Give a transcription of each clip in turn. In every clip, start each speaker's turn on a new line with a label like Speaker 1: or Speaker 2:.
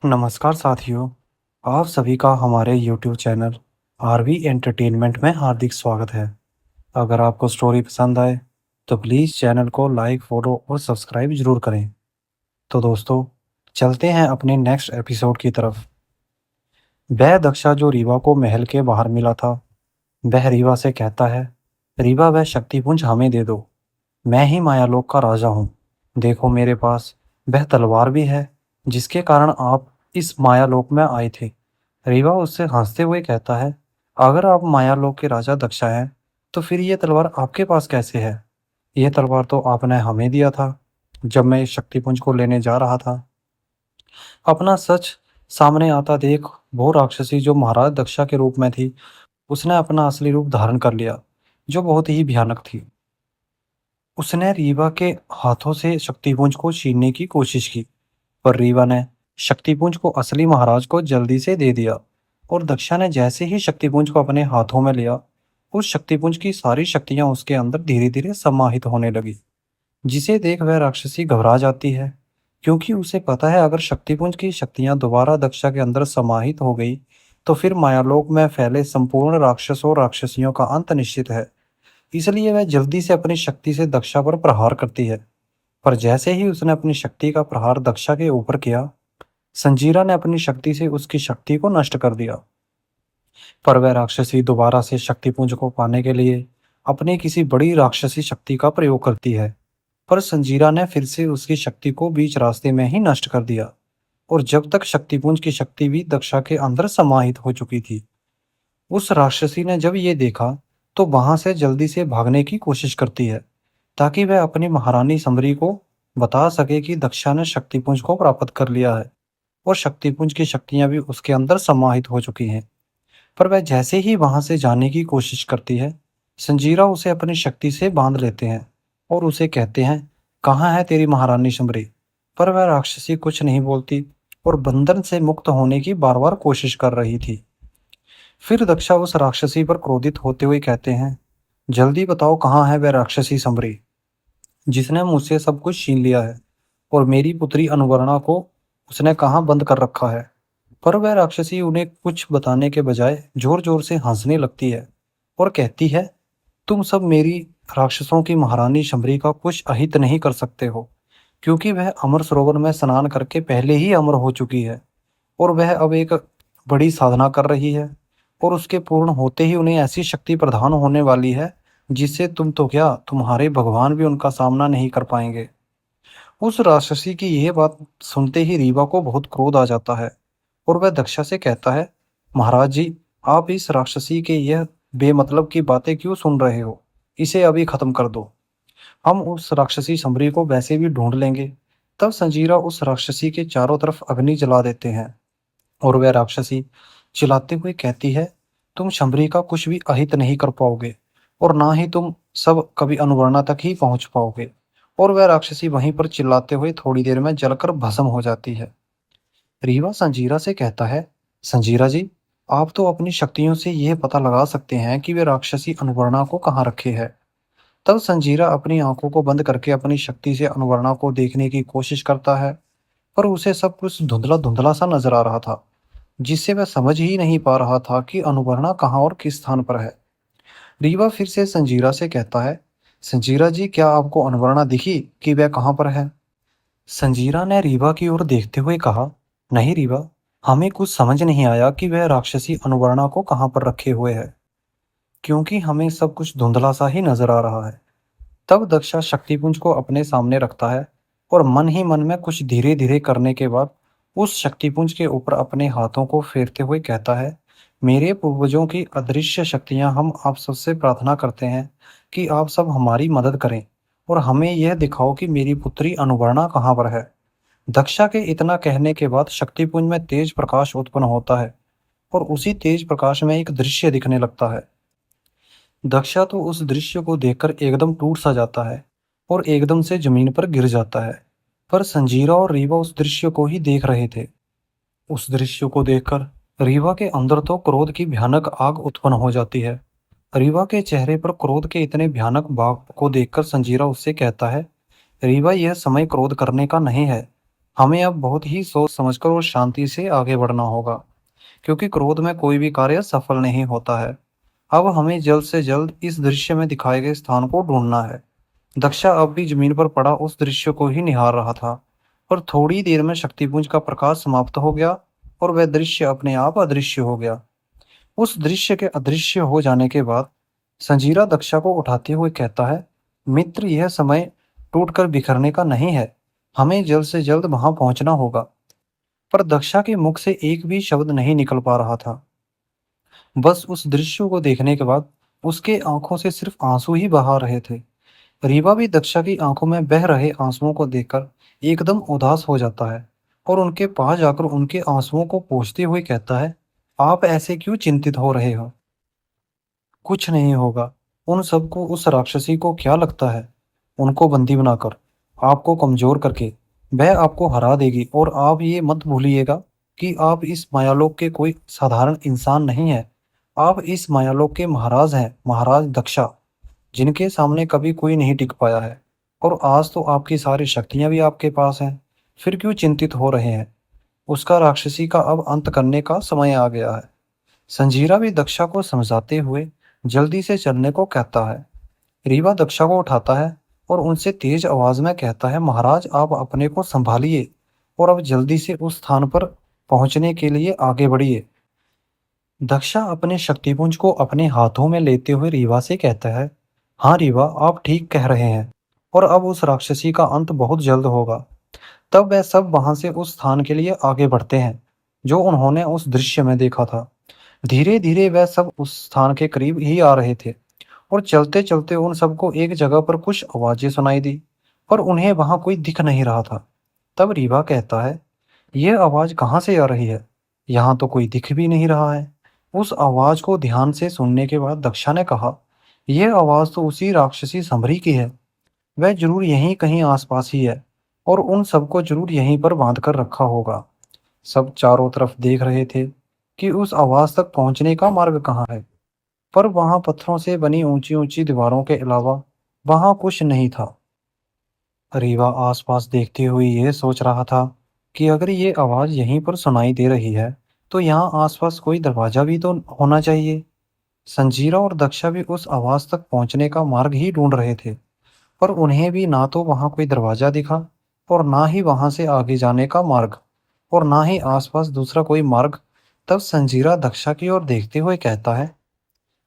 Speaker 1: नमस्कार साथियों, आप सभी का हमारे यूट्यूब चैनल आरवी एंटरटेनमेंट में हार्दिक स्वागत है। अगर आपको स्टोरी पसंद आए, तो प्लीज़ चैनल को लाइक, फॉलो और सब्सक्राइब ज़रूर करें। तो दोस्तों, चलते हैं अपने नेक्स्ट एपिसोड की तरफ। वह दक्षा जो रीवा को महल के बाहर मिला था, वह रीवा से कहता है, रीवा वह शक्तिपुंज हमें दे दो। मैं ही मायालोक का राजा हूँ। देखो मेरे पास वह तलवार भी है, जिसके कारण आप इस मायालोक में आए थे। रीवा उससे हंसते हुए कहता है, अगर आप मायालोक के राजा दक्षा हैं, तो फिर ये तलवार आपके पास कैसे है? यह तलवार तो आपने हमें दिया था, जब मैं इस शक्तिपुंज को लेने जा रहा था। अपना सच सामने आता देख वो राक्षसी जो महाराज दक्षा के रूप में थी, उसने अपना असली रूप धारण कर लिया, जो बहुत ही भयानक थी। उसने रीवा के हाथों से शक्तिपुंज को छीनने की कोशिश की, पर रीवा ने शक्तिपुंज को असली महाराज को जल्दी से दे दिया। और दक्षा ने जैसे ही शक्तिपुंज को अपने हाथों में लिया, उस शक्तिपुंज की सारी शक्तियां उसके अंदर धीरे धीरे समाहित होने लगी, जिसे देख वह राक्षसी घबरा जाती है, क्योंकि उसे पता है अगर शक्तिपुंज की शक्तियां दोबारा दक्षा के अंदर समाहित हो गई, तो फिर मायालोक में फैले संपूर्ण राक्षसों और राक्षसियों का अंत निश्चित है। इसलिए वह जल्दी से अपनी शक्ति से दक्षा पर प्रहार करती है। पर जैसे ही उसने अपनी शक्ति का प्रहार दक्षा के ऊपर किया, संजीरा ने अपनी शक्ति से उसकी शक्ति को नष्ट कर दिया। पर वह राक्षसी दोबारा से शक्तिपुंज को पाने के लिए अपनी किसी बड़ी राक्षसी शक्ति का प्रयोग करती है। पर संजीरा ने फिर से उसकी शक्ति को बीच रास्ते में ही नष्ट कर दिया। और जब तक शक्तिपुंज की शक्ति भी दक्षा के अंदर समाहित हो चुकी थी, उस राक्षसी ने जब ये देखा, तो वहां से जल्दी से भागने की कोशिश करती है, ताकि वह अपनी महारानी समरी को बता सके कि दक्षा ने शक्तिपुंज को प्राप्त कर लिया है और शक्तिपुंज की शक्तियां भी उसके अंदर समाहित हो चुकी हैं। पर वह जैसे ही वहां से जाने की कोशिश करती है, संजीरा उसे अपनी शक्ति से बांध लेते हैं और उसे कहते हैं, कहाँ है तेरी महारानी समरी? पर वह राक्षसी कुछ नहीं बोलती और बंधन से मुक्त होने की बार बार कोशिश कर रही थी। फिर दक्षा उस राक्षसी पर क्रोधित होते हुए कहते हैं, जल्दी बताओ कहाँ है वह राक्षसी समरी, जिसने मुझसे सब कुछ छीन लिया है, और मेरी पुत्री अनुवर्णा को उसने कहाँ बंद कर रखा है? पर वह राक्षसी उन्हें कुछ बताने के बजाय जोर जोर से हंसने लगती है और कहती है, तुम सब मेरी राक्षसों की महारानी शमरी का कुछ अहित नहीं कर सकते हो, क्योंकि वह अमर सरोवर में स्नान करके पहले ही अमर हो चुकी है और वह अब एक बड़ी साधना कर रही है, और उसके पूर्ण होते ही उन्हें ऐसी शक्ति प्रदान होने वाली है, जिससे तुम तो क्या, तुम्हारे भगवान भी उनका सामना नहीं कर पाएंगे। उस राक्षसी की यह बात सुनते ही रीवा को बहुत क्रोध आ जाता है और वह दक्षा से कहता है, महाराज जी, आप इस राक्षसी के यह बेमतलब की बातें क्यों सुन रहे हो? इसे अभी खत्म कर दो। हम उस राक्षसी समरी को वैसे भी ढूंढ लेंगे। तब संजीरा उस राक्षसी के चारों तरफ अग्नि जला देते हैं और वह राक्षसी चिल्लाते हुए कहती है, तुम शंभरी का कुछ भी अहित नहीं कर पाओगे और ना ही तुम सब कभी अनुवर्णा तक ही पहुंच पाओगे। और वह राक्षसी वहीं पर चिल्लाते हुए थोड़ी देर में जलकर भस्म हो जाती है। रीवा संजीरा से कहता है, संजीरा जी, आप तो अपनी शक्तियों से यह पता लगा सकते हैं कि वे राक्षसी अनुवर्णा को कहाँ रखे है। तब संजीरा अपनी आंखों को बंद करके अपनी शक्ति से अनुवर्णा को देखने की कोशिश करता है, पर उसे सब कुछ धुंधला धुंधला सा नजर आ रहा था, जिससे वह समझ ही नहीं पा रहा था कि अनुवर्णा कहाँ और किस स्थान पर है। रीवा फिर से संजीरा से कहता है, संजीरा जी, क्या आपको अनुवर्णा दिखी कि वह कहाँ पर है? संजीरा ने रीवा की ओर देखते हुए कहा, नहीं रीवा, हमें कुछ समझ नहीं आया कि वह राक्षसी अनुवर्णा को कहाँ पर रखे हुए है, क्योंकि हमें सब कुछ धुंधला सा ही नजर आ रहा है। तब दक्षा शक्तिपुंज को अपने सामने रखता है और मन ही मन में कुछ धीरे धीरे करने के बाद उस शक्तिपुंज के ऊपर अपने हाथों को फेरते हुए कहता है, मेरे पूर्वजों की अदृश्य शक्तियां, हम आप सबसे प्रार्थना करते हैं कि आप सब हमारी मदद करें और हमें यह दिखाओ कि मेरी पुत्री अनुवर्णा कहाँ पर है। दक्षा के इतना कहने के बाद शक्तिपुंज में तेज प्रकाश उत्पन्न होता है और उसी तेज प्रकाश में एक दृश्य दिखने लगता है। दक्षा तो उस दृश्य को देखकर एकदम टूट सा जाता है और एकदम से जमीन पर गिर जाता है। पर संजीरा और रीवा उस दृश्य को ही देख रहे थे। उस दृश्य को देखकर रीवा के अंदर तो क्रोध की भयानक आग उत्पन्न हो जाती है। रीवा के चेहरे पर क्रोध के इतने भयानक भाव को देखकर संजीरा उससे कहता है, रीवा, यह समय क्रोध करने का नहीं है। हमें अब बहुत ही सोच समझकर और शांति से आगे बढ़ना होगा, क्योंकि क्रोध में कोई भी कार्य सफल नहीं होता है। अब हमें जल्द से जल्द इस दृश्य में दिखाए गए स्थान को ढूंढना है। दक्षा अब भी जमीन पर पड़ा उस दृश्य को ही निहार रहा था, और थोड़ी देर में शक्तिपुंज का प्रकाश समाप्त हो गया और वह दृश्य अपने आप अदृश्य हो गया। उस दृश्य के अदृश्य हो जाने के बाद संजीरा दक्षा को उठाते हुए कहता है, मित्र, यह समय टूटकर बिखरने का नहीं है। हमें जल्द से जल्द वहां पहुंचना होगा। पर दक्षा के मुख से एक भी शब्द नहीं निकल पा रहा था। बस उस दृश्य को देखने के बाद उसके आंखों से सिर्फ आंसू ही बहा रहे थे। रीवा भी दक्षा की आंखों में बह रहे आंसुओं को देखकर एकदम उदास हो जाता है, और उनके पास जाकर उनके आंसुओं को पोंछते हुए कहता है, आप ऐसे क्यों चिंतित हो रहे हो? कुछ नहीं होगा। उन सबको, उस राक्षसी को क्या लगता है? उनको बंदी बनाकर, आपको कमजोर करके वह आपको हरा देगी। और आप ये मत भूलिएगा कि आप इस मायालोक के कोई साधारण इंसान नहीं है। आप इस मायालोक के महाराज हैं, महाराज दक्षा, जिनके सामने कभी कोई नहीं टिक पाया है। और आज तो आपकी सारी शक्तियां भी आपके पास हैं। फिर क्यों चिंतित हो रहे हैं? उसका राक्षसी का अब अंत करने का समय आ गया है। संजीरा भी दक्षा को समझाते हुए जल्दी से चलने को कहता है। रीवा दक्षा को उठाता है और उनसे तेज आवाज में कहता है, महाराज, आप अपने को संभालिए और अब जल्दी से उस स्थान पर पहुंचने के लिए आगे बढ़िए। दक्षा अपने शक्तिपुंज को अपने हाथों में लेते हुए रीवा से कहता है, हाँ रीवा, आप ठीक कह रहे हैं, और अब उस राक्षसी का अंत बहुत जल्द होगा। तब वह सब वहां से उस स्थान के लिए आगे बढ़ते हैं जो उन्होंने उस दृश्य में देखा था। धीरे धीरे वह सब उस स्थान के करीब ही आ रहे थे, और चलते चलते उन सबको एक जगह पर कुछ आवाजें सुनाई दी, पर उन्हें वहां कोई दिख नहीं रहा था। तब रीवा कहता है, यह आवाज कहाँ से आ रही है? यहाँ तो कोई दिख भी नहीं रहा है। उस आवाज को ध्यान से सुनने के बाद दक्षा ने कहा, यह आवाज तो उसी राक्षसी समरी की है। वह जरूर यहीं कहीं आसपास ही है, और उन सबको जरूर यहीं पर बांध कर रखा होगा। सब चारों तरफ देख रहे थे कि उस आवाज तक पहुंचने का मार्ग कहाँ है, पर वहां पत्थरों से बनी ऊंची ऊंची दीवारों के अलावा वहां कुछ नहीं था। रीवा आसपास देखते हुए यह सोच रहा था कि अगर ये आवाज यहीं पर सुनाई दे रही है, तो यहाँ आसपास कोई दरवाजा भी तो होना चाहिए। संजीरा और दक्षा भी उस आवाज तक पहुंचने का मार्ग ही ढूंढ रहे थे, पर उन्हें भी ना तो वहां कोई दरवाजा दिखा, और ना ही वहां से आगे जाने का मार्ग, और ना ही आसपास दूसरा कोई मार्ग। तब संजीरा दक्षा की ओर देखते हुए कहता है,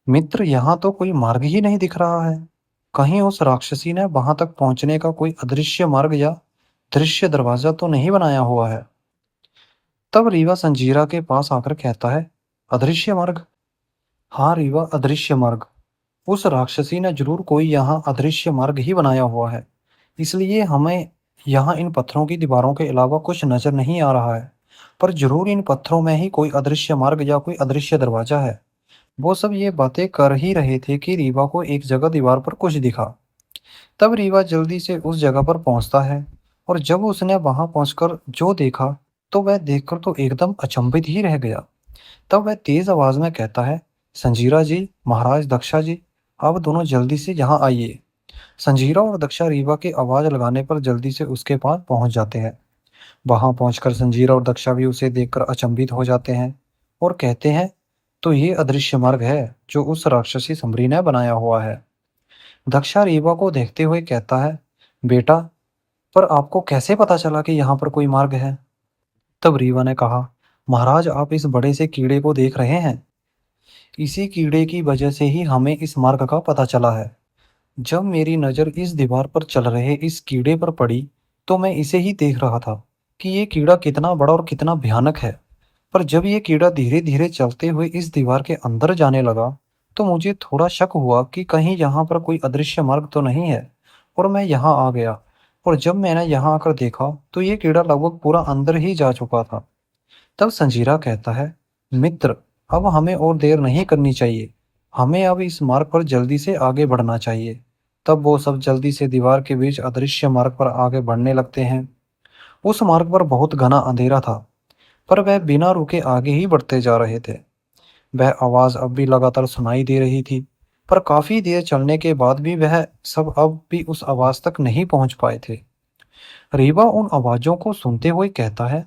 Speaker 1: मित्र, यहाँ तो कोई मार्ग ही नहीं दिख रहा है। कहीं उस राक्षसी ने वहां तक पहुंचने का कोई अदृश्य मार्ग या दृश्य दरवाजा तो नहीं बनाया हुआ है। तब रीवा संजीरा के पास आकर कहता है, अदृश्य मार्ग? हाँ रीवा, अदृश्य मार्ग। उस राक्षसी ने जरूर कोई यहाँ अदृश्य मार्ग ही बनाया हुआ है। इसलिए हमें यहाँ इन पत्थरों की दीवारों के अलावा कुछ नजर नहीं आ रहा है। पर जरूर इन पत्थरों में ही कोई अदृश्य मार्ग या कोई अदृश्य दरवाजा है। वो सब ये बातें कर ही रहे थे कि रीवा को एक जगह दीवार पर कुछ दिखा। तब रीवा जल्दी से उस जगह पर पहुंचता है, और जब उसने वहां पहुंचकर जो देखा, तो वह देखकर तो एकदम अचंभित ही रह गया। तब वह तेज आवाज में कहता है, संजीरा जी, महाराज दक्षा जी, आप दोनों जल्दी से यहाँ आइए। संजीरा और दक्षा रीवा की आवाज लगाने पर जल्दी से उसके पास पहुंच जाते हैं। वहां पहुंचकर संजीरा और दक्षा भी उसे देखकर अचंभित हो जाते हैं, और कहते हैं, तो ये अदृश्य मार्ग है जो उस राक्षसी समरी ने बनाया हुआ है। दक्षा रीवा को देखते हुए कहता है, बेटा, पर आपको कैसे पता चला कि यहाँ पर कोई मार्ग है? तब रीवा ने कहा, महाराज, आप इस बड़े से कीड़े को देख रहे हैं? इसी कीड़े की वजह से ही हमें इस मार्ग का पता चला है। जब मेरी नज़र इस दीवार पर चल रहे इस कीड़े पर पड़ी, तो मैं इसे ही देख रहा था कि ये कीड़ा कितना बड़ा और कितना भयानक है। पर जब ये कीड़ा धीरे धीरे चलते हुए इस दीवार के अंदर जाने लगा, तो मुझे थोड़ा शक हुआ कि कहीं यहाँ पर कोई अदृश्य मार्ग तो नहीं है, और मैं यहाँ आ गया। और जब मैंने यहाँ आकर देखा, तो ये कीड़ा लगभग पूरा अंदर ही जा चुका था। तब संजीरा कहता है, मित्र, अब हमें और देर नहीं करनी चाहिए। हमें अब इस मार्ग पर जल्दी से आगे बढ़ना चाहिए। तब वो सब जल्दी से दीवार के बीच अदृश्य मार्ग पर आगे बढ़ने लगते हैं। उस मार्ग पर बहुत घना अंधेरा था, पर वह बिना रुके आगे ही बढ़ते जा रहे थे। वह आवाज अब भी लगातार सुनाई दे रही थी, पर काफी देर चलने के बाद भी वह सब अब भी उस आवाज तक नहीं पहुंच पाए थे। रीवा उन आवाज़ों को सुनते हुए कहता है,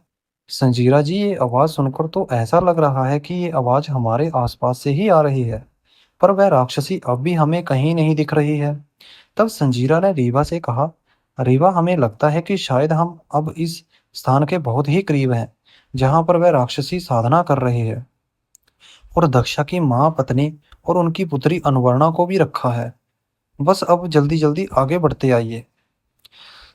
Speaker 1: संजीरा जी ये आवाज़ सुनकर तो ऐसा लग रहा है कि ये आवाज़ हमारे आसपास से ही आ रही है, पर वह राक्षसी अब भी हमें कहीं नहीं दिख रही है। तब संजीरा ने रीवा से कहा, रीवा हमें लगता है कि शायद हम अब इस स्थान के बहुत ही करीब हैं, जहाँ पर वह राक्षसी साधना कर रही है, और दक्षा की माँ पत्नी और उनकी पुत्री अनुवर्णा को भी रखा है। बस अब जल्दी जल्दी आगे बढ़ते आइए।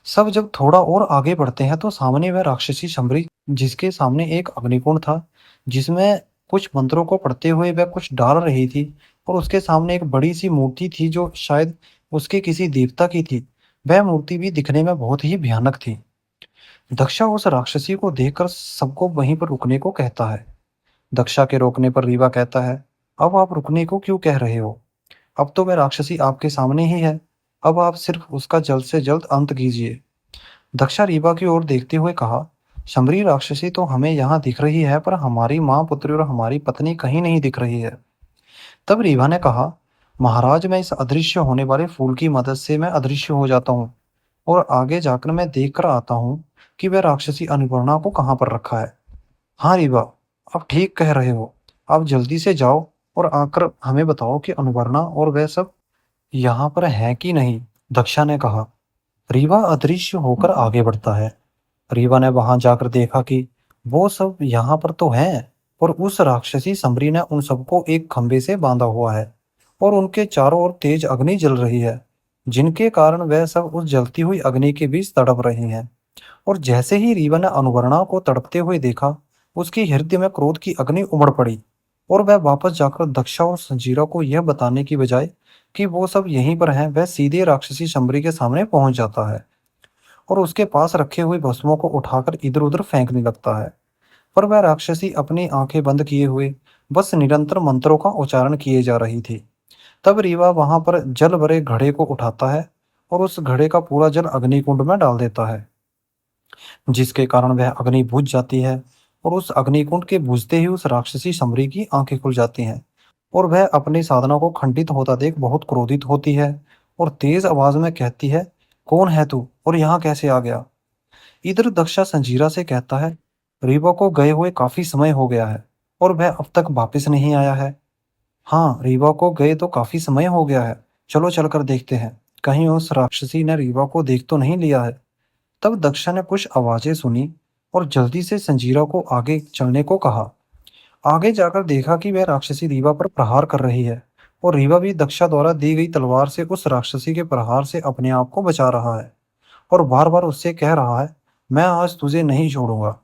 Speaker 1: सब जब थोड़ा और आगे बढ़ते हैं तो सामने वह राक्षसी शंबरी, जिसके सामने एक अग्निकुंड था, जिसमें कुछ मंत्रों को पढ़ते हुए वह कुछ डाल रही थी, और उसके सामने एक बड़ी सी मूर्ति थी जो शायद उसके किसी देवता की थी। वह मूर्ति भी दिखने में बहुत ही भयानक थी। दक्षा उस राक्षसी को देखकर सबको वहीं पर रुकने को कहता है। दक्षा के रोकने पर रीवा कहता है, अब आप रुकने को क्यों कह रहे हो? अब तो वह राक्षसी आपके सामने ही है। अब आप सिर्फ उसका जल्द से जल्द अंत कीजिए। दक्षा रीवा की ओर देखते हुए कहा, शमरी राक्षसी तो हमें यहाँ दिख रही है, पर हमारी माँ पुत्री और हमारी पत्नी कहीं नहीं दिख रही है। तब रीवा ने कहा, महाराज मैं इस अदृश्य होने वाले फूल की मदद से मैं अदृश्य हो जाता हूँ, और आगे जाकर मैं देख कर आता हूँ कि वह राक्षसी अनुपर्णा को कहाँ पर रखा है। हाँ रीवा, आप ठीक कह रहे हो। आप जल्दी से जाओ और आकर हमें बताओ कि अनुपर्णा और वह सब यहाँ पर है कि नहीं। दक्षा ने कहा। रीवा अदृश्य होकर आगे बढ़ता है। रीवा ने वहां जाकर देखा कि वो सब यहाँ पर तो हैं, और उस राक्षसी समरी ने उन सबको एक खंभे से बांधा हुआ है, और उनके चारों ओर तेज अग्नि जल रही है, जिनके कारण वह सब उस जलती हुई अग्नि के बीच तड़प रहे हैं। और जैसे ही रीवा ने अनुवर्णा को तड़पते हुए देखा, उसकी हृदय में क्रोध की अग्नि उमड़ पड़ी, और वह वापस जाकर दक्षा और संजीरा को यह बताने की बजाय कि वो सब यहीं पर हैं, वह सीधे राक्षसी शंबरी के सामने पहुंच जाता है, और उसके पास रखे हुए भस्मों को उठाकर इधर उधर फेंकने लगता है। पर वह राक्षसी अपनी आंखें बंद किए हुए बस निरंतर मंत्रों का उच्चारण किए जा रही थी। तब रीवा वहां पर जल भरे घड़े को उठाता है, और उस घड़े का पूरा जल अग्निकुंड में डाल देता है, जिसके कारण वह अग्नि बुझ जाती है। और उस अग्निकुंड के बुझते ही उस राक्षसी समरी की आंखें खुल जाती हैं, और वह अपनी साधना को खंडित होता देख बहुत क्रोधित होती है, और तेज आवाज में कहती है, कौन है तू और यहाँ कैसे आ गया? इधर दक्षा संजीरा से कहता है, रीवा को गए हुए काफी समय हो गया है, और वह अब तक वापस नहीं आया है। हाँ, रीवा को गए तो काफी समय हो गया है। चलो चलकर देखते हैं, कहीं उस राक्षसी ने रीवा को देख तो नहीं लिया है। तब दक्षा ने कुछ आवाजें सुनी, और जल्दी से संजीरा को आगे चलने को कहा। आगे जाकर देखा कि वह राक्षसी रीवा पर प्रहार कर रही है, और रीवा भी दक्षा द्वारा दी गई तलवार से उस राक्षसी के प्रहार से अपने आप को बचा रहा है, और बार बार उससे कह रहा है, मैं आज तुझे नहीं छोड़ूंगा।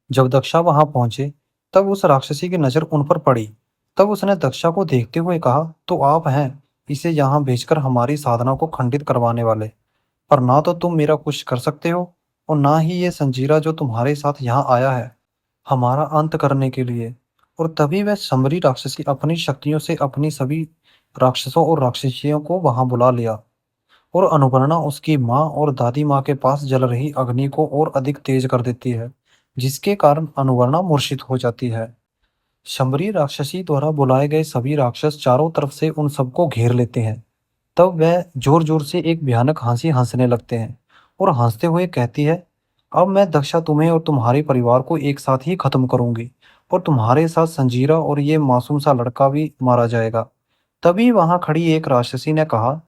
Speaker 1: जब दक्षा वहां पहुंचे, तब उस राक्षसी की नजर उन पर पड़ी। तब उसने दक्षा को देखते हुए कहा, तो आप हैं इसे यहाँ भेजकर हमारी साधना को खंडित करवाने वाले, पर ना तो तुम मेरा कुछ कर सकते हो, और ना ही ये संजीरा जो तुम्हारे साथ यहाँ आया है हमारा अंत करने के लिए। और तभी वह समरी राक्षसी अपनी शक्तियों से अपनी सभी राक्षसों और राक्षसियों को वहां बुला लिया, और अनुपर्णा उसकी माँ और दादी माँ के पास जल रही अग्नि को और अधिक तेज कर देती है, जिसके कारण अनुवर्णा मूर्छित हो जाती है। शंबरी राक्षसी द्वारा बुलाए गए सभी राक्षस चारों तरफ से उन सबको घेर लेते हैं। तब वह जोर जोर से एक भयानक हंसी हंसने लगते हैं, और हंसते हुए कहती है, अब मैं दक्षा तुम्हें और तुम्हारे परिवार को एक साथ ही खत्म करूंगी, और तुम्हारे साथ संजीरा और ये मासूम सा लड़का भी मारा जाएगा। तभी वहां खड़ी एक राक्षसी ने कहा,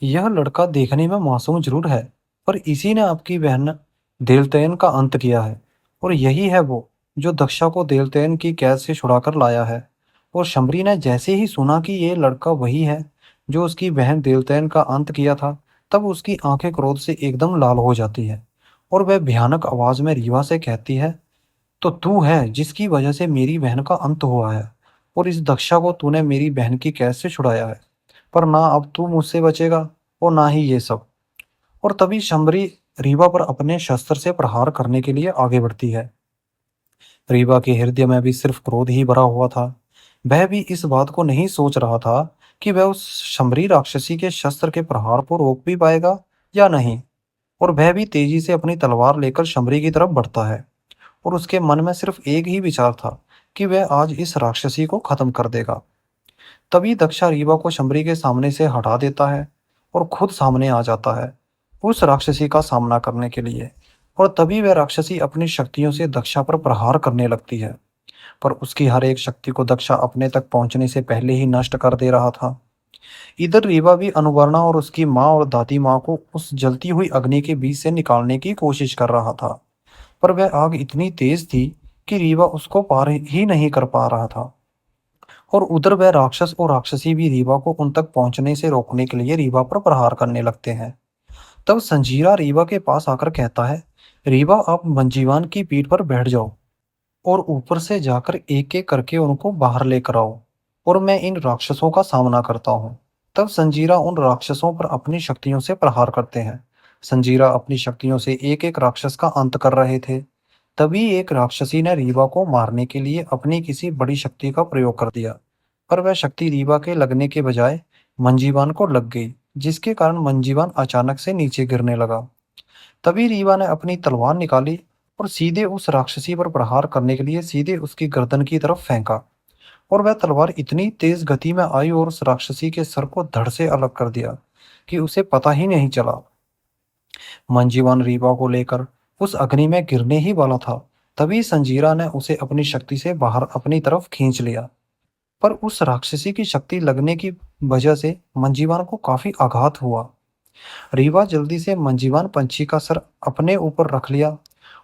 Speaker 1: यह लड़का देखने में मासूम जरूर है, पर इसी ने आपकी बहन देवतयन का अंत किया है, और यही है वो जो दक्षा को देवतयन की कैद से छुड़ाकर लाया है। और शंबरी ने जैसे ही सुना कि ये लड़का वही है जो उसकी बहन देवतयन का अंत किया था, तब उसकी आंखें क्रोध से एकदम लाल हो जाती है, और वह भयानक आवाज में रीवा से कहती है, तो तू है जिसकी वजह से मेरी बहन का अंत हुआ है, और इस दक्षा को तूने मेरी बहन की कैद से छुड़ाया है, पर ना अब तू मुझसे बचेगा और ना ही ये सब। और तभी शंबरी रीवा पर अपने शस्त्र से प्रहार करने के लिए आगे बढ़ती है। रीवा के हृदय में भी सिर्फ क्रोध ही भरा हुआ था। वह भी इस बात को नहीं सोच रहा था कि वह उस शंबरी राक्षसी के शस्त्र के प्रहार को रोक भी पाएगा या नहीं। और वह भी तेजी से अपनी तलवार लेकर शंबरी की तरफ बढ़ता है, और उसके मन में सिर्फ एक ही विचार था कि वह आज इस राक्षसी को खत्म कर देगा। तभी दक्षा रीवा को शंबरी के सामने से हटा देता है, और खुद सामने आ जाता है। उस राक्षसी का सामना करने के लिए। और तभी वह राक्षसी अपनी शक्तियों से दक्षा पर प्रहार करने लगती है, पर उसकी हर एक शक्ति को दक्षा अपने तक पहुंचने से पहले ही नष्ट कर दे रहा था। इधर रीवा भी अनुवर्णा और उसकी माँ और दादी माँ को उस जलती हुई अग्नि के बीच से निकालने की कोशिश कर रहा था, पर वह आग इतनी तेज थी कि रीवा उसको पार ही नहीं कर पा रहा था। और उधर वह राक्षस और राक्षसी भी रीवा को उन तक पहुंचने से रोकने के लिए रीवा पर प्रहार करने लगते हैं। तब संजीरा रीवा के पास आकर कहता है, रीवा आप मंजीवान की पीठ पर बैठ जाओ और ऊपर से जाकर एक एक करके उनको बाहर लेकर आओ, और मैं इन राक्षसों का सामना करता हूँ। तब संजीरा उन राक्षसों पर अपनी शक्तियों से प्रहार करते हैं। संजीरा अपनी शक्तियों से एक एक राक्षस का अंत कर रहे थे। तभी एक राक्षसी ने रीवा को मारने के लिए अपनी किसी बड़ी शक्ति का प्रयोग कर दिया, पर वह शक्ति रीवा के लगने के बजाय मंजीवान को लग गई, जिसके कारण मंजीवान अचानक से नीचे गिरने लगा। तभी रीवा ने अपनी तलवार निकाली और सीधे उस राक्षसी पर प्रहार करने के लिए सीधे उसकी गर्दन की तरफ फेंका, और वह तलवार इतनी तेज गति में आई और उस राक्षसी के सर को धड़ से अलग कर दिया कि उसे पता ही नहीं चला। मंजीवान रीवा को लेकर उस अग्नि में गिरने ही वाला था, तभी संजीरा ने उसे अपनी शक्ति से बाहर अपनी तरफ खींच लिया। पर उस राक्षसी की शक्ति लगने की वजह से मंजीवान को काफी आघात हुआ। रीवा जल्दी से मंजीवान पंछी का सर अपने ऊपर रख लिया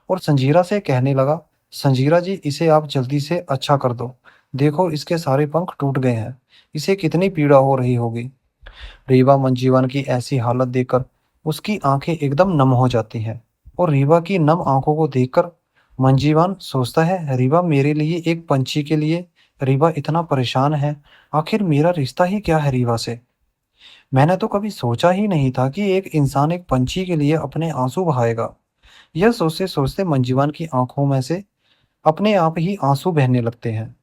Speaker 1: और संजीरा से कहने लगा, संजीरा जी इसे आप जल्दी से अच्छा कर दो, देखो इसके सारे पंख टूट गए हैं, इसे कितनी पीड़ा हो रही होगी। रीवा मंजीवान की ऐसी हालत देखकर उसकी आंखें एकदम नम हो जाती हैं, और रीवा की नम आंखों को देखकर मंजीवान सोचता है, रीवा मेरे लिए एक पंछी के लिए रीवा इतना परेशान है, आखिर मेरा रिश्ता ही क्या है रीवा से। मैंने तो कभी सोचा ही नहीं था कि एक इंसान एक पंछी के लिए अपने आंसू बहाएगा। यह सोचते सोचते मंजीवान की आंखों में से अपने आप ही आंसू बहने लगते हैं।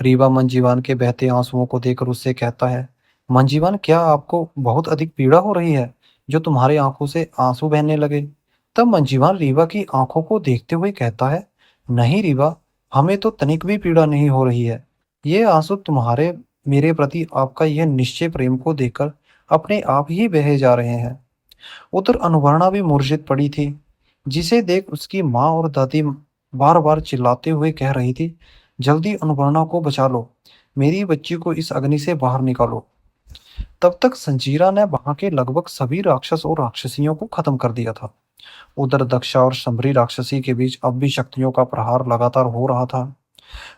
Speaker 1: रीवा मंजीवान के बहते आंसुओं को देखकर उससे कहता है, मंजीवान क्या आपको बहुत अधिक पीड़ा हो रही है जो तुम्हारे आंखों से आंसू बहने लगे। तब मंजीवान रीवा की आंखों को देखते हुए कहता है, नहीं रीवा, हमें तो तनिक भी पीड़ा नहीं हो रही है, ये आंसू तुम्हारे मेरे प्रति आपका यह निश्चय प्रेम को देखकर अपने आप ही बहे जा रहे हैं। उधर अनुवर्णा भी मूर्छित पड़ी थी, जिसे देख उसकी माँ और दादी बार बार चिल्लाते हुए कह रही थी, जल्दी अनुवर्णा को बचा लो, मेरी बच्ची को इस अग्नि से बाहर निकालो। तब तक संजीरा ने वहां के लगभग सभी राक्षस और राक्षसियों को खत्म कर दिया था। उधर दक्षा और शंभरी राक्षसी के बीच अब भी शक्तियों का प्रहार लगातार हो रहा था।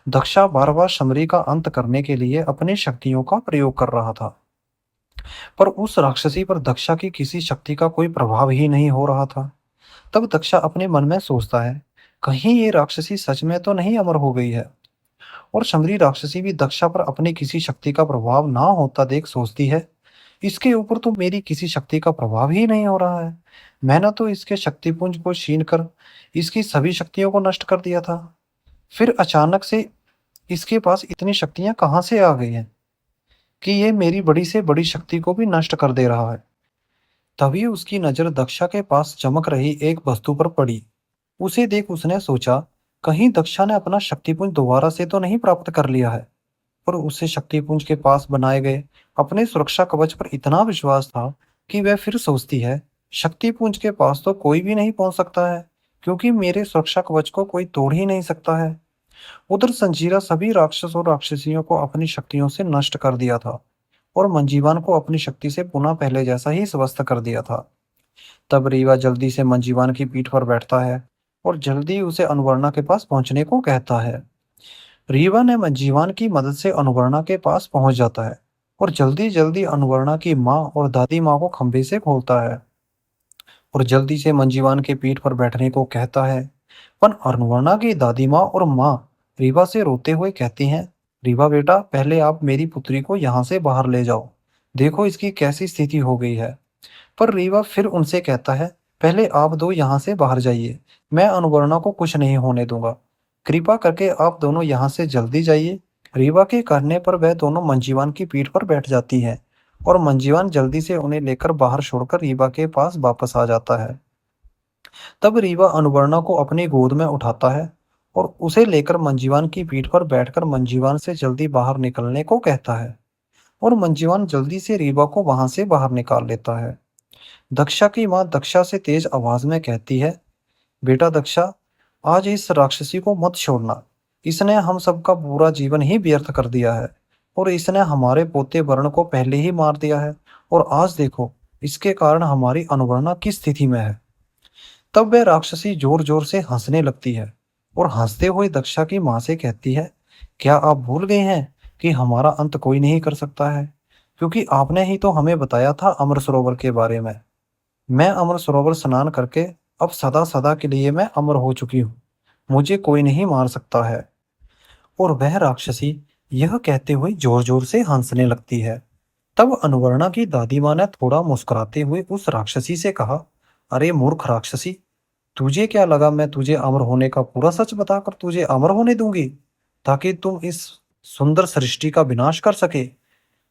Speaker 1: दक्षा बार बार शंभरी का अंत करने के लिए अपनी शक्तियों का प्रयोग कर रहा था, पर उस राक्षसी पर दक्षा की किसी शक्ति का कोई प्रभाव ही नहीं हो रहा था। तब दक्षा अपने मन में सोचता है, कहीं ये राक्षसी सच में तो नहीं अमर हो गई है। और शमरी राक्षसी भी दक्षा पर अपनी किसी शक्ति का प्रभाव ना होता देख सोचती है, इसके ऊपर तो मेरी किसी शक्ति का प्रभाव ही नहीं हो रहा है, मैंने तो इसके शक्तिपुंज को छीन कर इसकी सभी शक्तियों को नष्ट कर दिया था, फिर अचानक से इसके पास इतनी शक्तियां कहाँ से आ गई हैं कि ये मेरी बड़ी से बड़ी शक्ति को भी नष्ट कर दे रहा है। तभी उसकी नजर दक्षा के पास चमक रही एक वस्तु पर पड़ी। उसे देख उसने सोचा, कहीं दक्षा ने अपना शक्तिपुंज दोबारा से तो नहीं प्राप्त कर लिया है। पर उसे शक्तिपुंज के पास बनाए गए अपने सुरक्षा कवच पर इतना विश्वास था कि वह फिर सोचती है, शक्तिपुंज के पास तो कोई भी नहीं पहुंच सकता है, क्योंकि मेरे सुरक्षा कवच को कोई तोड़ ही नहीं सकता है। उधर संजीरा सभी राक्षस और राक्षसियों को अपनी शक्तियों से नष्ट कर दिया था, और मंजीवान को अपनी शक्ति से पुनः पहले जैसा ही स्वस्थ कर दिया था। तब रीवा जल्दी से मंजीवान की पीठ पर बैठता है और जल्दी उसे अनुवर्णा के पास पहुंचने को कहता है। रीवा ने मंजीवान की मदद से अनुवर्णा के पास पहुंच जाता है और जल्दी जल्दी अनुवर्णा की माँ और दादी माँ को खंभे से खोलता है और जल्दी से मंजीवान के पीठ पर बैठने को कहता है। पर अनुवर्णा की दादी माँ और माँ रीवा से रोते हुए कहती हैं, रीवा बेटा, पहले आप मेरी पुत्री को यहाँ से बाहर ले जाओ, देखो इसकी कैसी स्थिति हो गई है। पर रीवा फिर उनसे कहता है, पहले आप दो यहाँ से बाहर जाइए, मैं अनुवर्णा को कुछ नहीं होने दूंगा, कृपा करके आप दोनों यहाँ से जल्दी जाइए। रीवा के कहने पर वह दोनों मंजीवान की पीठ पर बैठ जाती है और मंजीवान जल्दी से उन्हें लेकर बाहर छोड़कर रीवा के पास वापस आ जाता है। तब रीवा अनुवर्णा को अपनी गोद में उठाता है और उसे लेकर मंजीवान की पीठ पर बैठकर मंजीवान से जल्दी बाहर निकलने को कहता है, और मंजीवान जल्दी से रीवा को वहां से बाहर निकाल लेता है। दक्षा की माँ दक्षा से तेज आवाज में कहती है, बेटा दक्षा, आज इस राक्षसी को मत छोड़ना। इसने हम सबका पूरा जीवन ही व्यर्थ कर दिया है और इसने हमारे पोते वरुण को पहले ही मार दिया है और आज देखो, इसके कारण हमारी अनुगणना किस स्थिति में है। तब वह राक्षसी जोर जोर से हंसने लगती है और हंसते हुए दक्षा की माँ से कहती है, क्या आप भूल गए हैं कि हमारा अंत कोई नहीं कर सकता है, क्योंकि आपने ही तो हमें बताया था अमर सरोवर के बारे में। मैं अमर सरोवर स्नान करके अब सदा सदा के लिए मैं अमर हो चुकी हूँ, मुझे कोई नहीं मार सकता है। और वह राक्षसी यह कहते हुए जोर जोर से हंसने लगती है। तब अनुवर्णा की दादी माँ ने थोड़ा मुस्कुराते हुए उस राक्षसी से कहा, अरे मूर्ख राक्षसी, तुझे क्या लगा मैं तुझे अमर होने का पूरा सच बताकर तुझे अमर होने दूंगी ताकि तुम इस सुंदर सृष्टि का विनाश कर सके।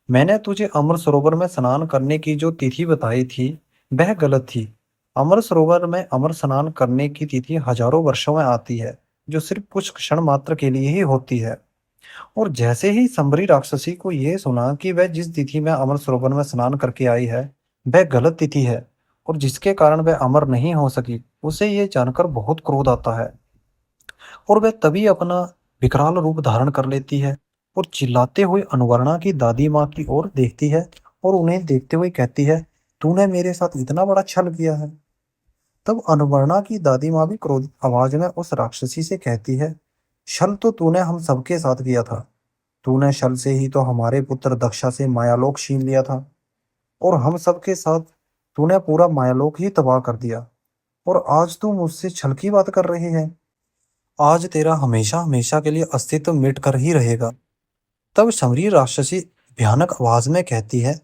Speaker 1: मैंने तुझे अमर सरोवर में स्नान करने की जो तिथि बताई थी वह गलत थी। अमर सरोवर में अमर स्नान करने की तिथि हजारों वर्षों में आती है, जो सिर्फ कुछ क्षण मात्र के लिए ही होती है। और जैसे ही संबरी राक्षसी को यह सुना कि वह जिस तिथि में अमर सरोवर में स्नान करके आई है वह गलत तिथि है और जिसके कारण वह अमर नहीं हो सकी, उसे ये जानकर बहुत क्रोध आता है और वह तभी अपना विकराल रूप धारण कर लेती है और चिल्लाते हुए अनुवर्णा की दादी माँ की ओर देखती है और उन्हें देखते हुए कहती है, तूने मेरे साथ इतना बड़ा छल किया है। तब अनुवर्णा की दादी माँ भी क्रोधित आवाज में उस राक्षसी से कहती है, छल तो तूने हम सबके साथ किया था। तूने छल से ही तो हमारे पुत्र दक्षा से मायालोक छीन लिया था और हम सबके साथ तूने पूरा मायालोक ही तबाह कर दिया और आज तू मुझसे छल की बात कर रही है। आज तेरा हमेशा हमेशा के लिए अस्तित्व मिट कर ही रहेगा। तब शमरी राक्षसी भयानक आवाज में कहती है,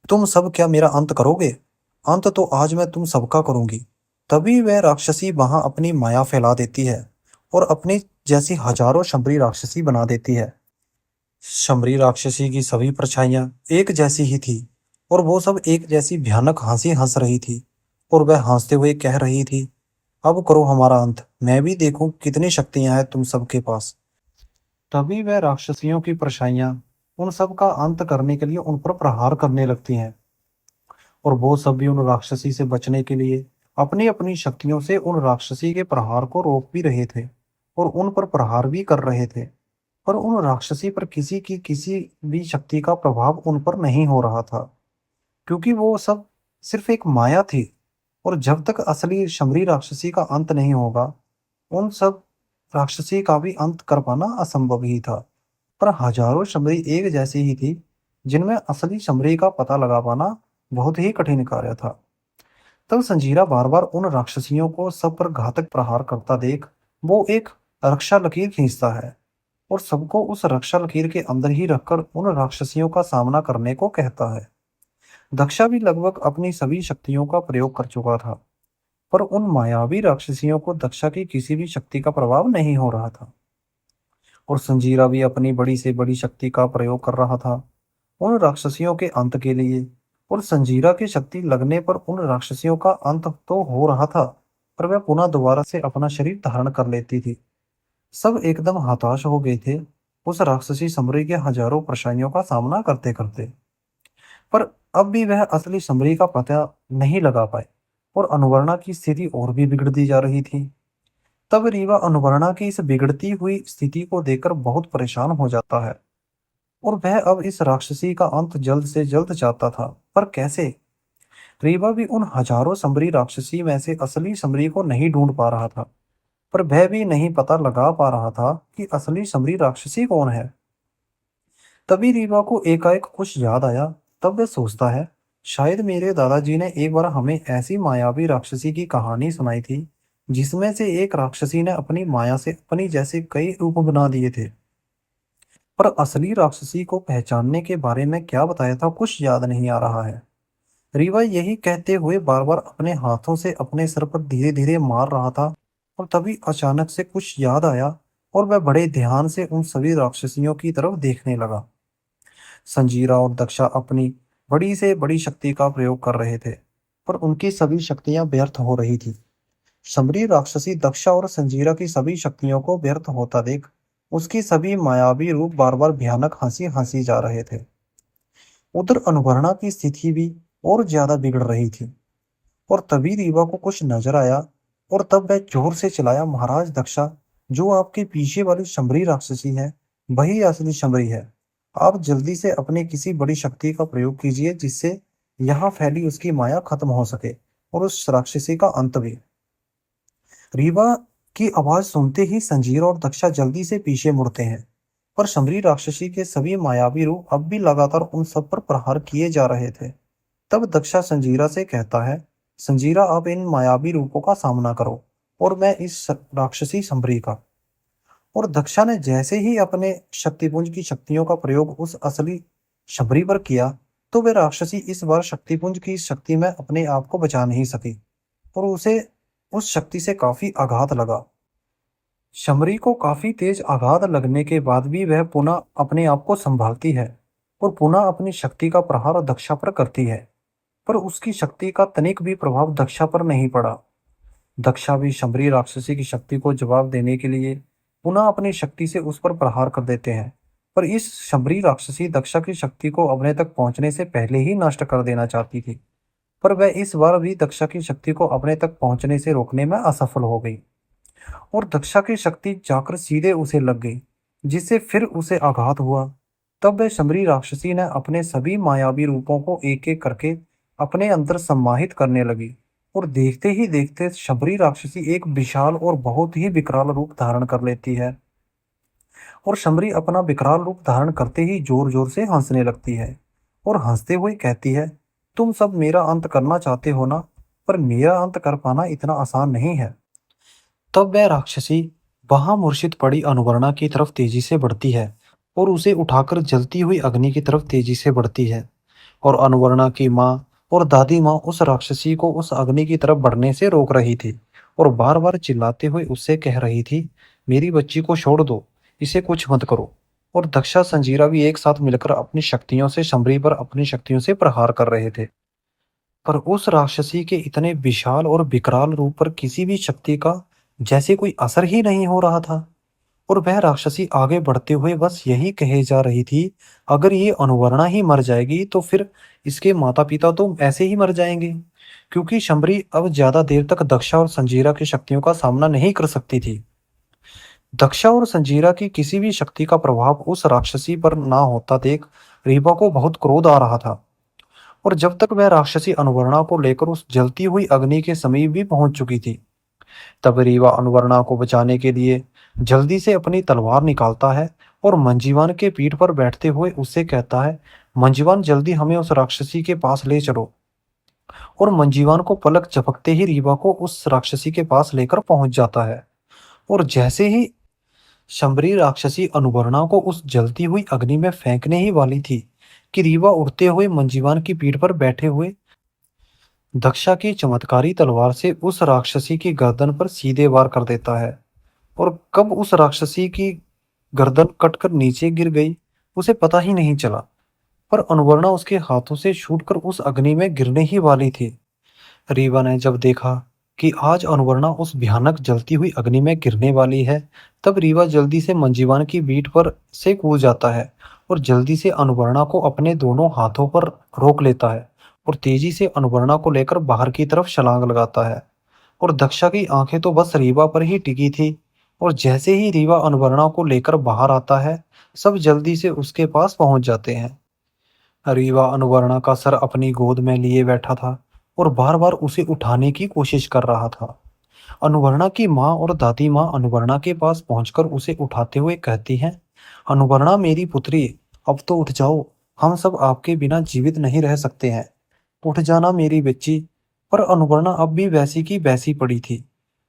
Speaker 1: तुम सब क्या मेरा अंत करोगे? अंत तो आज मैं तुम सबका करूंगी। तभी वह राक्षसी वहां अपनी माया फैला देती है और अपनी जैसी हजारों शमरी राक्षसी बना देती है। शमरी राक्षसी की सभी परछाइयां एक जैसी ही थी और वो सब एक जैसी भयानक हंसी हंस रही थी और वह हंसते हुए कह रही थी, अब करो हमारा अंत, मैं भी देखूं कितनी शक्तियां हैं तुम सबके पास। तभी वह राक्षसियों की परछाइयां उन सब का अंत करने के लिए उन पर प्रहार करने लगती हैं और वो सब भी उन राक्षसी से बचने के लिए अपनी अपनी शक्तियों से उन राक्षसी के प्रहार को रोक भी रहे थे और उन पर प्रहार भी कर रहे थे। पर उन राक्षसी पर किसी की किसी भी शक्ति का प्रभाव उन पर नहीं हो रहा था, क्योंकि वो सब सिर्फ एक माया थी और जब तक असली शमरी राक्षसी का अंत नहीं होगा, उन सब राक्षसी का भी अंत कर पाना असंभव ही था। पर हजारों शमरी एक जैसी ही थी, जिनमें असली शमरी का पता लगा पाना बहुत ही कठिन कार्य था। तब संजीरा बार बार उन राक्षसियों को सब पर घातक प्रहार करता देख वो एक रक्षा लकीर खींचता है और सबको उस रक्षा लकीर के अंदर ही रखकर उन राक्षसियों का सामना करने को कहता है। दक्षा भी लगभग अपनी सभी शक्तियों का प्रयोग कर चुका था, पर उन मायावी राक्षसियों को दक्षा की किसी भी शक्ति का प्रभाव नहीं हो रहा था और संजीरा भी अपनी बड़ी से बड़ी शक्ति का प्रयोग कर रहा था उन राक्षसियों के अंत के लिए। और संजीरा की शक्ति लगने पर उन राक्षसियों का अंत तो हो रहा था, पर वह पुनः दोबारा से अपना शरीर धारण कर लेती थी। सब एकदम हताश हो गए थे उस राक्षसी समरी के हजारों परेशानियों का सामना करते करते। पर अब भी वह असली समरी का पता नहीं लगा पाए और अनुवर्णा की स्थिति और भी बिगड़ती जा रही थी। तब रीवा अनुवर्णा की इस बिगड़ती हुई स्थिति को देखकर बहुत परेशान हो जाता है और वह अब इस राक्षसी का अंत जल्द से जल्द चाहता था, पर कैसे? रीवा भी उन हजारों समरी राक्षसी में से असली समरी को नहीं ढूंढ पा रहा था, पर वह भी नहीं पता लगा पा रहा था कि असली समरी राक्षसी कौन है। तभी रीवा को एकाएक कुछ याद आया। तब वह सोचता है, शायद मेरे दादाजी ने एक बार हमें ऐसी मायावी राक्षसी की कहानी सुनाई थी जिसमें से एक राक्षसी ने अपनी माया से अपनी जैसे कई रूप बना दिए थे। पर असली राक्षसी को पहचानने के बारे में क्या बताया था कुछ याद नहीं आ रहा है। रीवा यही कहते हुए बार बार अपने हाथों से अपने सर पर धीरे धीरे मार रहा था और तभी अचानक से कुछ याद आया और वह बड़े ध्यान से उन सभी राक्षसियों की तरफ देखने लगा। संजीरा और दक्षा अपनी बड़ी से बड़ी शक्ति का प्रयोग कर रहे थे, पर उनकी सभी शक्तियां व्यर्थ हो रही थी। शमरी राक्षसी दक्षा और संजीरा की सभी शक्तियों को व्यर्थ होता देख उसकी सभी मायावी रूप बार बार भयानक हंसी हंसी जा रहे थे। उधर अनुवर्णा की स्थिति भी और ज्यादा बिगड़ रही थी। और तभी रीवा को कुछ नजर आया और तब वह जोर से चिल्लाया, महाराज दक्षा, जो आपके पीछे वाली शंबरी राक्षसी है वही असली शंबरी है। आप जल्दी से अपने किसी बड़ी शक्ति का प्रयोग कीजिए जिससे यहाँ फैली उसकी माया खत्म हो सके और उस राक्षसी का अंत भी। रीवा की आवाज सुनते ही संजीर और दक्षा जल्दी से पीछे मुड़ते हैं, पर शंबरी राक्षसी के सभी मायावी रूप अब भी लगातार उन सब पर प्रहार किए जा रहे थे। तब दक्षा संजीरा से कहता है, संजीरा आप इन मायावी रूपों का सामना करो और मैं इस राक्षसी शंबरी का। और दक्षा ने जैसे ही अपने शक्तिपुंज की शक्तियों का प्रयोग उस असली शबरी पर किया, तो वे राक्षसी इस बार शक्तिपुंज की शक्ति में अपने आप को बचा नहीं सकी और उसे उस शक्ति से काफी आघात लगा। शमरी को काफी तेज आघात लगने के बाद भी वह पुनः अपने आप को संभालती है और पुनः अपनी शक्ति का प्रहार दक्षा पर करती है, पर उसकी शक्ति का तनिक भी प्रभाव दक्षा पर नहीं पड़ा। दक्षा भी शंबरी राक्षसी की शक्ति को जवाब देने के लिए पुनः अपनी शक्ति से उस पर प्रहार कर देते हैं, पर इस शंबरी राक्षसी दक्षा की शक्ति को अपने तक पहुंचने से पहले ही नष्ट कर देना चाहती थी, पर वह इस बार भी दक्षा की शक्ति को अपने तक पहुंचने से रोकने में असफल हो गई और दक्षा की शक्ति जाकर सीधे उसे लग गई, जिससे फिर उसे आघात हुआ। तब वह शंबरी राक्षसी ने अपने सभी मायावी रूपों को एक एक करके अपने अंदर सम्माहित करने लगी और देखते ही देखते शबरी राक्षसी एक विशाल और बहुत ही विकराल रूप धारण कर लेती है और शबरी अपना विकराल रूप धारण करते ही जोर जोर से हंसने लगती है और हंसते हुए कहती है, तुम सब मेरा अंत करना चाहते हो ना, पर मेरा अंत कर पाना इतना आसान नहीं है। तब वह राक्षसी वहां मूर्छित पड़ी अनुवर्णा की तरफ तेजी से बढ़ती है और उसे उठाकर जलती हुई अग्नि की तरफ तेजी से बढ़ती है और अनुवर्णा की माँ और दादी माँ उस राक्षसी को उस अग्नि की तरफ बढ़ने से रोक रही थी और बार बार चिल्लाते हुए उससे कह रही थी, मेरी बच्ची को छोड़ दो, इसे कुछ मत करो। और दक्षा संजीरा भी एक साथ मिलकर अपनी शक्तियों से शंबरी पर अपनी शक्तियों से प्रहार कर रहे थे, पर उस राक्षसी के इतने विशाल और विकराल रूप पर किसी भी शक्ति का जैसे कोई असर ही नहीं हो रहा था और वह राक्षसी आगे बढ़ते हुए बस यही कहे जा रही थी, अगर ये अनुवर्णा ही मर जाएगी तो फिर इसके माता पिता तो ऐसे ही मर जाएंगे, क्योंकि शंबरी अब ज्यादा देर तक दक्षा और संजीरा की शक्तियों का सामना नहीं कर सकती थी। दक्षा और संजीरा की किसी भी शक्ति का प्रभाव उस राक्षसी पर ना होता देख रीवा को बहुत क्रोध आ रहा था और जब तक वह राक्षसी अनुवर्णा को लेकर उस जलती हुई अग्नि के समीप भी पहुंच चुकी थी, तब रीवा अनुवर्णा को बचाने के लिए जल्दी से अपनी तलवार निकालता है और मंजीवान के पीठ पर बैठते हुए उससे कहता है, मंजीवान जल्दी हमें उस राक्षसी के पास ले चलो। और मंजीवान को पलक झपकते ही रीवा को उस राक्षसी के पास लेकर पहुंच जाता है और जैसे ही शंबरी राक्षसी अनुवर्णा को उस जलती हुई अग्नि में फेंकने ही वाली थी कि रीवा उड़ते हुए मंजीवान की पीठ पर बैठे हुए दक्षा की चमत्कारी तलवार से उस राक्षसी की गर्दन पर सीधे वार कर देता है और कब उस राक्षसी की गर्दन कटकर नीचे गिर गई उसे पता ही नहीं चला, पर अनुवर्णा उसके हाथों से छूटकर उस अग्नि में गिरने ही वाली थी। रीवा ने जब देखा कि आज अनुवर्णा उस भयानक जलती हुई अग्नि में गिरने वाली है, तब रीवा जल्दी से मंजीवान की पीठ पर से कूद जाता है और जल्दी से अनुवर्णा को अपने दोनों हाथों पर रोक लेता है और तेजी से अनुवर्णा को लेकर बाहर की तरफ छलांग लगाता है। और दक्षा की आंखें तो बस रीवा पर ही टिकी थी और जैसे ही रीवा अनुवर्णा को लेकर बाहर आता है, सब जल्दी से उसके पास पहुंच जाते हैं। रीवा अनुवर्णा का सर अपनी गोद में लिए बैठा था और बार बार उसे उठाने की कोशिश कर रहा था। अनुवर्णा की माँ और दादी माँ अनुवर्णा के पास पहुंचकर उसे उठाते हुए कहती हैं, अनुवर्णा मेरी पुत्री, अब तो उठ जाओ, हम सब आपके बिना जीवित नहीं रह सकते हैं, उठ जाना मेरी बच्ची। पर अनुवर्णा अब भी वैसी की वैसी पड़ी थी।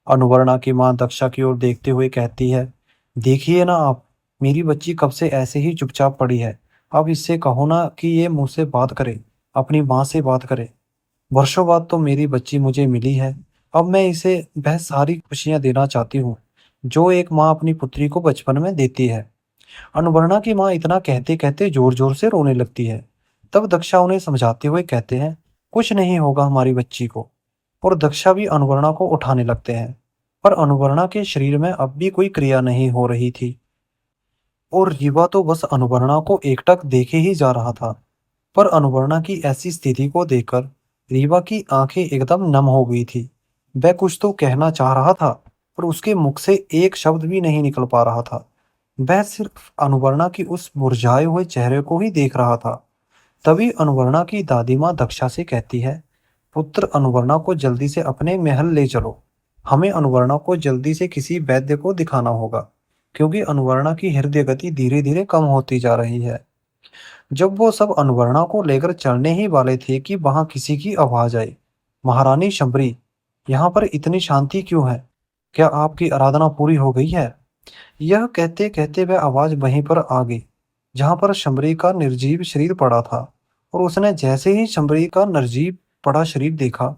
Speaker 1: अनुवर्णा की माँ दक्षा की ओर देखते हुए कहती है, देखिए ना आप, मेरी बच्ची कब से ऐसे ही चुपचाप पड़ी है, अब इससे कहो ना कि ये मुझसे बात करे, अपनी माँ से बात करे। वर्षों बाद तो मेरी बच्ची मुझे मिली है, अब मैं इसे वह सारी खुशियां देना चाहती हूँ जो एक माँ अपनी पुत्री को बचपन में देती है। अनुवर्णा की माँ इतना कहते कहते जोर जोर से रोने लगती है। तब दक्षा उन्हें समझाते हुए कहते हैं, कुछ नहीं होगा हमारी बच्ची को। और दक्षा भी अनुवर्णा को उठाने लगते हैं, पर अनुवर्णा के शरीर में अब भी कोई क्रिया नहीं हो रही थी और रीवा तो बस अनुवर्णा को एकटक देखे ही जा रहा था। पर अनुवर्णा की ऐसी स्थिति को देखकर रीवा की आंखें एकदम नम हो गई थी। वह कुछ तो कहना चाह रहा था, पर उसके मुख से एक शब्द भी नहीं निकल पा रहा था। वह सिर्फ अनुवर्णा की उस मुरझाए हुए चेहरे को ही देख रहा था। तभी अनुवर्णा की दादी माँ दक्षा से कहती है, पुत्र अनुवर्णा को जल्दी से अपने महल ले चलो। हमें अनुवर्णा को जल्दी से किसी वैद्य को दिखाना होगा, क्योंकि अनुवर्णा की हृदय गति धीरे धीरे कम होती जा रही है। जब वो सब अनुवर्णा को लेकर चलने ही वाले थे कि वहां किसी की आवाज आई। महारानी शंबरी, यहाँ पर इतनी शांति क्यों है? क्या आपकी आराधना पूरी हो गई है? यह कहते कहते वह आवाज वहीं पर आ गई, जहां पर शंबरी का निर्जीव शरीर पड़ा था। और उसने जैसे ही शंबरी का निर्जीव पड़ा शरीर देखा,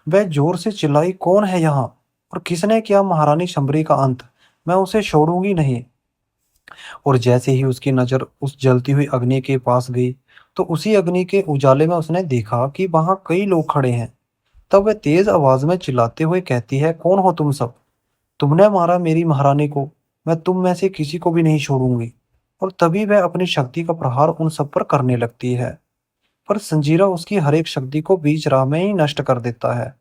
Speaker 1: वह जोर से चिल्लाई, कौन है यहाँ? और किसने किया महारानी शंबरी का अंत? मैं उसे छोड़ूंगी नहीं। और जैसे ही उसकी नजर उस जलती हुई अग्नि के पास गई, तो उसी अग्नि के उजाले में उसने देखा कि वहां कई लोग खड़े हैं। तब वह तेज आवाज में चिल्लाते हुए कहती है, कौन हो तुम सब? तुमने मारा मेरी महारानी को। मैं तुम में से किसी को भी नहीं छोड़ूंगी। और तभी वह अपनी शक्ति का प्रहार उन सब पर करने लगती है। पर संजीरा उसकी हर एक शक्ति को बीच राह में ही नष्ट कर देता है।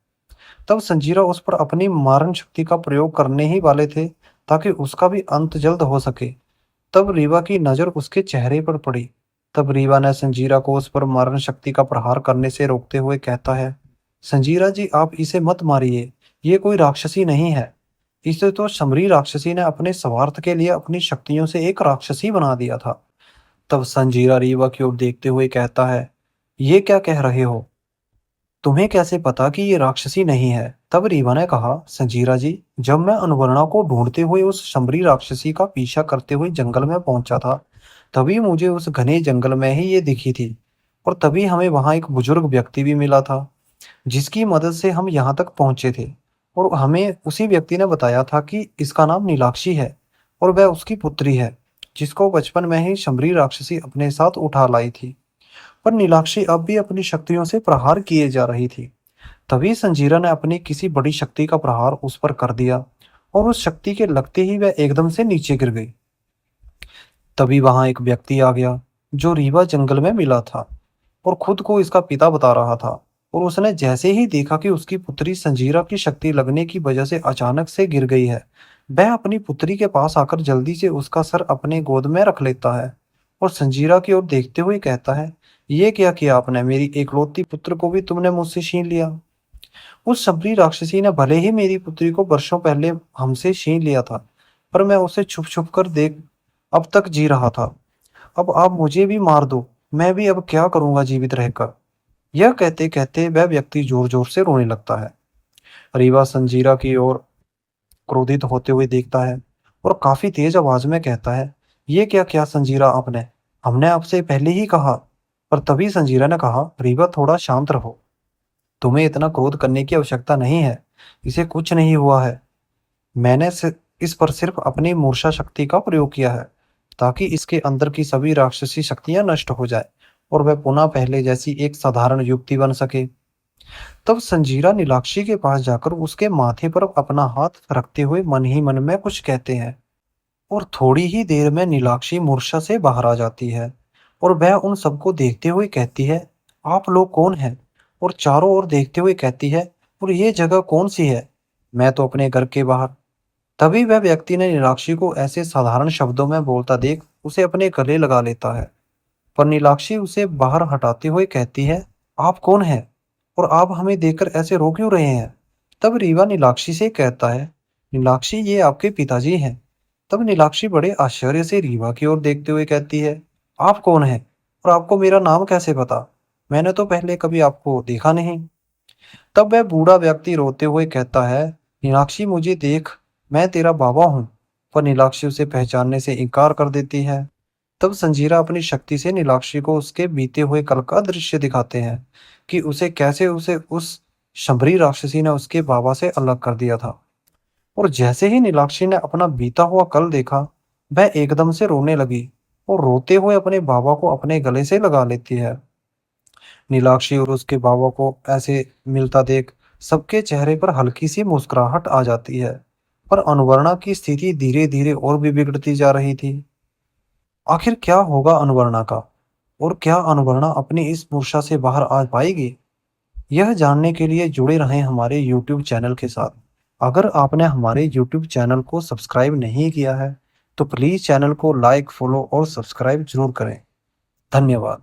Speaker 1: तब संजीरा उस पर अपनी मारण शक्ति का प्रयोग करने ही वाले थे, ताकि उसका भी अंत जल्द हो सके। तब रीवा की नजर उसके चेहरे पर पड़ी। तब रीवा ने संजीरा को उस पर मारण शक्ति का प्रहार करने से रोकते हुए कहता है, संजीरा जी, आप इसे मत मारिए। ये कोई राक्षसी नहीं है। इसे तो शमरी राक्षसी ने अपने स्वार्थ के लिए अपनी शक्तियों से एक राक्षसी बना दिया था। तब संजीरा रीवा की ओर देखते हुए कहता है, ये क्या कह रहे हो? तुम्हें कैसे पता कि ये राक्षसी नहीं है? तब रीवा ने कहा, संजीरा जी, जब मैं अनुवर्णा को ढूंढते हुए उस शमरी राक्षसी का पीछा करते हुए जंगल में पहुंचा था, तभी मुझे उस घने जंगल में ही ये दिखी थी। और तभी हमें वहां एक बुजुर्ग व्यक्ति भी मिला था, जिसकी मदद से हम यहाँ तक पहुंचे थे। और हमें उसी व्यक्ति ने बताया था कि इसका नाम नीलाक्षी है, और वह उसकी पुत्री है, जिसको बचपन में ही शमरी राक्षसी अपने साथ उठा लाई थी। पर नीलाक्षी अब भी अपनी शक्तियों से प्रहार किए जा रही थी। तभी संजीरा ने अपनी किसी बड़ी शक्ति का प्रहार उस पर कर दिया, और उस शक्ति के लगते ही वह एकदम से नीचे गिर गई। तभी वहां एक व्यक्ति आ गया, जो रीवा जंगल में मिला था, और खुद को इसका पिता बता रहा था। और उसने जैसे ही देखा कि उसकी पुत्री संजीरा की शक्ति लगने की वजह से अचानक से गिर गई है, वह अपनी पुत्री के पास आकर जल्दी से उसका सर अपने गोद में रख लेता है, और संजीरा की ओर देखते हुए कहता है, ये क्या किया आपने? मेरी एकलौती पुत्र को भी तुमने मुझसे छीन लिया। उस सबरी राक्षसी ने भले ही मेरी पुत्री को वर्षों पहले हमसे छीन लिया था, पर मैं उसे छुप छुप कर देख अब तक जी रहा था। अब आप मुझे भी मार दो, मैं भी अब क्या करूंगा जीवित रहकर। यह कहते कहते वह व्यक्ति जोर जोर से रोने लगता है। रीवा संजीरा की ओर क्रोधित होते हुए देखता है, और काफी तेज आवाज में कहता है, ये क्या किया संजीरा आपने? हमने आपसे पहले ही कहा। पर तभी संजीरा ने कहा, रीवा, थोड़ा शांत रहो। तुम्हें इतना क्रोध करने की आवश्यकता नहीं है। इसे कुछ नहीं हुआ है। मैंने इस पर सिर्फ अपनी मूर्छा शक्ति का प्रयोग किया है, ताकि इसके अंदर की सभी राक्षसी शक्तियां नष्ट हो जाए, और वह पुनः पहले जैसी एक साधारण युवती बन सके। तब संजीरा नीलाक्षी के पास जाकर उसके माथे पर अपना हाथ रखते हुए मन ही मन में कुछ कहते हैं, और थोड़ी ही देर में नीलाक्षी मूर्छा से बाहर आ जाती है। और वह उन सबको देखते हुए कहती है, आप लोग कौन हैं? और चारों ओर देखते हुए कहती है, और ये जगह कौन सी है? मैं तो अपने घर के बाहर। तभी वह व्यक्ति ने नीलाक्षी को ऐसे साधारण शब्दों में बोलता देख उसे अपने गले लगा लेता है। पर नीलाक्षी उसे बाहर हटाते हुए कहती है, आप कौन हैं? और आप हमें देखकर ऐसे रो क्यों रहे हैं? तब रीवा नीलाक्षी से कहता है, नीलाक्षी, ये आपके पिताजी हैं। तब नीलाक्षी बड़े आश्चर्य से रीवा की ओर देखते हुए कहती है, आप कौन हैं? और आपको मेरा नाम कैसे पता? मैंने तो पहले कभी आपको देखा नहीं। तब वह बूढ़ा व्यक्ति रोते हुए कहता है, नीलाक्षी, मुझे देख, मैं तेरा बाबा हूँ। पर नीलाक्षी उसे पहचानने से इनकार कर देती है। तब संजीरा अपनी शक्ति से नीलाक्षी को उसके बीते हुए कल का दृश्य दिखाते हैं, कि उसे कैसे उसे उस शंभरी राक्षसी ने उसके बाबा से अलग कर दिया था। और जैसे ही नीलाक्षी ने अपना बीता हुआ कल देखा, वह एकदम से रोने लगी, और रोते हुए अपने बाबा को अपने गले से लगा लेती है। नीलाक्षी और उसके बाबा को ऐसे मिलता देख सबके चेहरे पर हल्की सी मुस्कुराहट आ जाती है। पर अनुवर्णा की स्थिति धीरे धीरे और भी बिगड़ती जा रही थी। आखिर क्या होगा अनुवर्णा का? और क्या अनुवर्णा अपनी इस मूर्छा से बाहर आ पाएगी? यह जानने के लिए जुड़े रहें हमारे यूट्यूब चैनल के साथ। अगर आपने हमारे यूट्यूब चैनल को सब्सक्राइब नहीं किया है, तो प्लीज़ चैनल को लाइक, फॉलो और सब्सक्राइब ज़रूर करें। धन्यवाद।